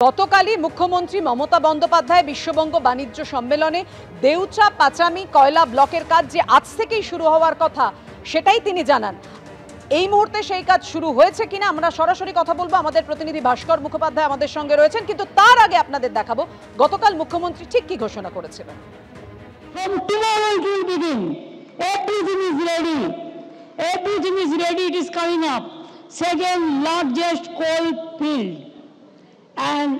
গতকালই মুখ্যমন্ত্রী মমতা বন্দ্যোপাধ্যায় বিশ্ববঙ্গ বাণিজ্য সম্মেলনে দেউচা পাচামি কয়লা ব্লকের কাজ যে আজ থেকেই শুরু হওয়ার কথা সেটাই তিনি জানান। এই মুহূর্তে সেই কাজ শুরু হয়েছে কিনা আমরা সরাসরি কথা বলবো। আমাদের প্রতিনিধি ভাস্কর মুখোপাধ্যায় আমাদের সঙ্গে রয়েছেন, কিন্তু তার আগে আপনাদের দেখাবো গতকাল মুখ্যমন্ত্রী ঠিক কি ঘোষণা করেছিলেন। From tomorrow it will begin. Everything is ready. Everything is ready. It is coming up. Second largest coal field, and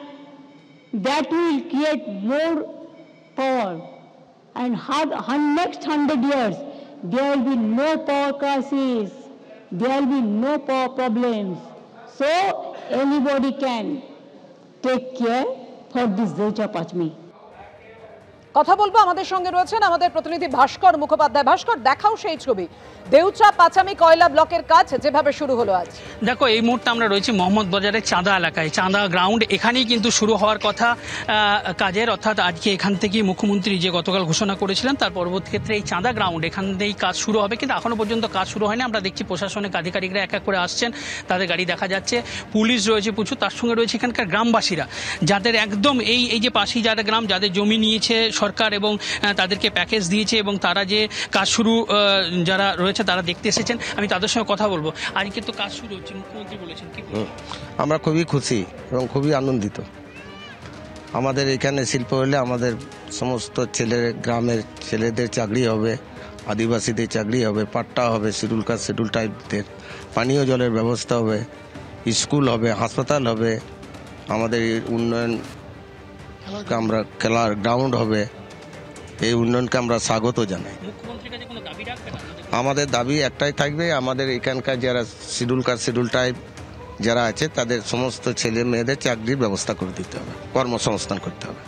that will create more power. And next 100 years, there will be no power crisis. There will be no power problems. So anybody can take care for this Deucha Pachmi. কথা বলবো, আমাদের সঙ্গে রয়েছেন আমাদের প্রতিনিধি ভাস্কর মুখোপাধ্যায়। ভাস্কর, দেখাও সেই ছবি, দেউচা পাচামি কয়লা ব্লকের কাজ যেভাবে শুরু হলো আজ। দেখো, এই মুহূর্তে আমরা রয়েছি মোহাম্মদ বাজারের চাঁদা এলাকায়, চাঁদা গ্রাউন্ড। এখানেই কিন্তু শুরু হওয়ার কথা কাজের, অর্থাৎ আজকে এখান থেকেই মুখ্যমন্ত্রী যে গতকাল ঘোষণা করেছিলেন তার পরবর্তী ক্ষেত্রে এই চাঁদা গ্রাউন্ড এখান থেকেই কাজ শুরু হবে, কিন্তু এখনো পর্যন্ত কাজ শুরু হয়নি। আমরা দেখছি প্রশাসনিক আধিকারিকরা এক এক করে আসছেন, তাদের গাড়ি দেখা যাচ্ছে, পুলিশ রয়েছে প্রচুর, তার সঙ্গে রয়েছে এখানকার গ্রামবাসীরা যাদের একদম এই যে পাশেই যারা গ্রাম, যাদের জমি নিয়েছে সরকার এবং তাদেরকে প্যাকেজ দিয়েছে এবং তারা যে কাজ শুরু যারা রয়েছে তারা দেখতে এসেছেন। আমি তাদের সঙ্গে কথা বলবো। আজকে তো কাজ শুরু হচ্ছে, মুখ্যমন্ত্রী বলেছেন কি? আমরা খুবই খুশি এবং খুবই আনন্দিত। আমাদের এখানে শিল্প হলে আমাদের সমস্ত গ্রামের ছেলেদের চাকরি হবে, আদিবাসীদের চাকরি হবে, পাট্টা হবে, শিডিউল কাস্ট শিডিউল ট্রাইবদের পানীয় জলের ব্যবস্থা হবে, স্কুল হবে, হাসপাতাল হবে, আমাদের উন্নয়ন আমরা খেলার গ্রাউন্ড হবে। এই উন্নয়নকে আমরা স্বাগত জানাই। আমাদের দাবি একটাই থাকবে, আমাদের এখানকার যারা শিডিউল কাস্ট শিডিউল ট্রাইব যারা আছে তাদের সমস্ত ছেলে মেয়েদের চাকরির ব্যবস্থা করে দিতে হবে, কর্মসংস্থান করতে হবে।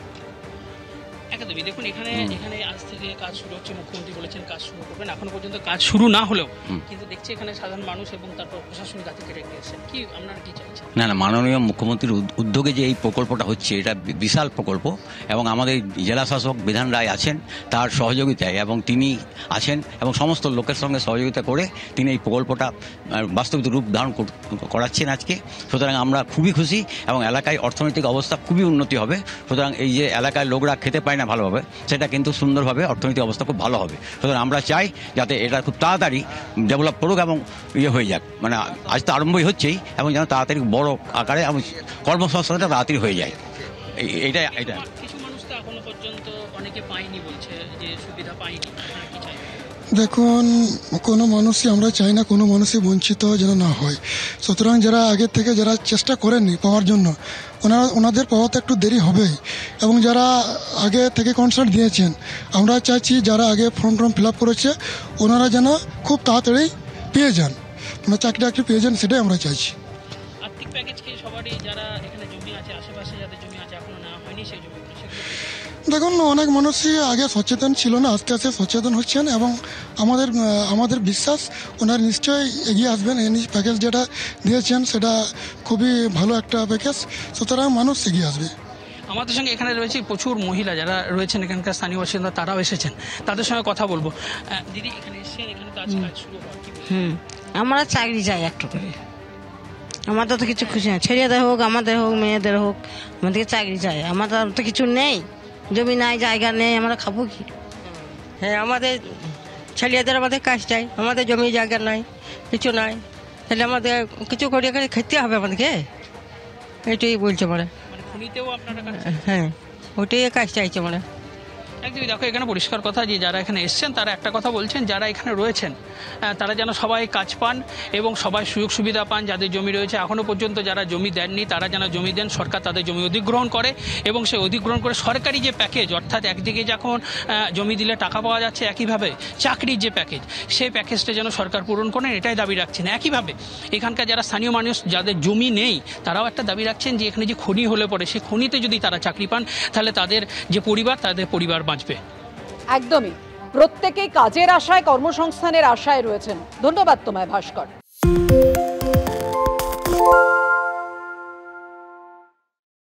একদমই। দেখুন, এখানে আজ থেকে কাজ শুরু হচ্ছে, মুখ্যমন্ত্রী বলেছেন কাজ শুরু করবেন। এখনো পর্যন্ত কাজ শুরু না হলেও কিন্তু দেখছি এখানে সাধারণ মানুষ এবং তারপর প্রশাসনিক আধিকারিকরা এসেছেন। কি আপনারা কি চাইছেন? না, মাননীয় মুখ্যমন্ত্রীর উদ্যোগে যে এই প্রকল্পটা হচ্ছে এটা বিশাল প্রকল্প, এবং আমাদের জেলা শাসক বিধান রায় আছেন তার সহযোগিতায়, এবং তিনি আছেন এবং সমস্ত লোকের সঙ্গে সহযোগিতা করে তিনি এই প্রকল্পটা বাস্তবিক রূপ ধারণ করাচ্ছেন আজকে। সুতরাং আমরা খুবই খুশি এবং এলাকায় অর্থনৈতিক অবস্থা খুবই উন্নতি হবে। সুতরাং এই যে এলাকায় লোকরা খেতে পায় না ভালোভাবে, সেটা কিন্তু সুন্দরভাবে অর্থনৈতিক অবস্থা খুব ভালো হবে। সুতরাং আমরা চাই যাতে এটা খুব তাড়াতাড়ি ডেভেলপ করুক এবং হবে, মানে আজ তো আরম্ভই হচ্ছেই, এবং যেন তাড়াতাড়ি বড় আকারে এবং কর্মসংস্থানটা তাড়াতাড়ি হয়ে যায়। এটা কিছু মানুষ তো এখনো পর্যন্ত অনেকে পায়নি, বলছে যে সুবিধা পায়নি। দেখুন, কোনো মানুষই আমরা চাই না কোনো মানুষই বঞ্চিত যেন না হয়। সুতরাং যারা আগে থেকে যারা চেষ্টা করেননি পাওয়ার জন্য, ওনাদের পাওয়াতে একটু দেরি হবেই, এবং যারা আগে থেকে কনসার্ট দিয়েছেন আমরা চাইছি যারা আগে ফর্ম ফিল আপ করেছে ওনারা যেন খুব তাড়াতাড়ি পেয়ে যান, চাকরি পেয়ে যান, সেটাই আমরা চাইছি। আর্থিক প্যাকেজ কি সবারই, যারা এখানে জমি আছে আশেপাশে যাদের জমি আছে এখনো নেওয়া হয়নি সেই জমি? দেখুন, অনেক মানুষই আগে সচেতন ছিল না, আস্তে আস্তে সচেতন হচ্ছেন, এবং আমাদের বিশ্বাস ওনারা নিশ্চয়ই এগিয়ে আসবেন। এই প্যাকেজ যেটা দিয়েছেন সেটা খুবই ভালো একটা প্যাকেজ, সুতরাং মানুষ এগিয়ে আসবে। আমাদের সঙ্গে এখানে রয়েছে প্রচুর মহিলা যারা রয়েছেন, এখানকার স্থানীয় বাসিন্দা, তারাও এসেছেন, তাদের সঙ্গে কথা বলবো। দিদি, এখানে এসেছেন, এখানে কাজ শুরু হওয়ার কি? আমরা চাকরি চাই একটু করে, আমাদের তো কিছু খুশি না, ছেলেদের হোক আমাদের হোক মেয়েদের হোক, আমাদেরকে চাকরি চাই। আমাদের তো কিছু নেই, জমি নাই, জায়গা নেই, আমরা খাবো কি? হ্যাঁ, আমাদের ছেলেদের আমাদের কাজ চাই, আমাদের জমি জায়গা নাই, কিছু নাই, তাহলে আমাদের কিছু করে খেতে হবে আমাদেরকে, এটাই বলছে মানে। হ্যাঁ, ওইটাই কাজ চাইছে মানে। একদমই। দেখো, এখানে পরিষ্কার কথা যে যারা এখানে এসছেন তারা একটা কথা বলছেন, যারা এখানে রয়েছেন তারা যেন সবাই কাজ পান এবং সবাই সুযোগ সুবিধা পান। যাদের জমি রয়েছে এখনও পর্যন্ত যারা জমি দেননি তারা যেন জমি দেন, সরকার তাদের জমি অধিগ্রহণ করে এবং সেই অধিগ্রহণ করে সরকারি যে প্যাকেজ, অর্থাৎ একদিকে যখন জমি দিলে টাকা পাওয়া যাচ্ছে, একইভাবে চাকরির যে প্যাকেজ সেই প্যাকেজটা যেন সরকার পূরণ করেন, এটাই দাবি রাখছেন। একইভাবে এখানকার যারা স্থানীয় মানুষ যাদের জমি নেই তারাও একটা দাবি রাখছেন যে এখানে যে খনি হলে পরে সেই খনিতে যদি তারা চাকরি পান তাহলে তাদের যে তাদের পরিবার বাঁচবে। একদমই, প্রত্যেকেই কাজের আশায়, কর্মসংস্থানের আশায় রয়েছেন। ধন্যবাদ তোমায় ভাস্কর।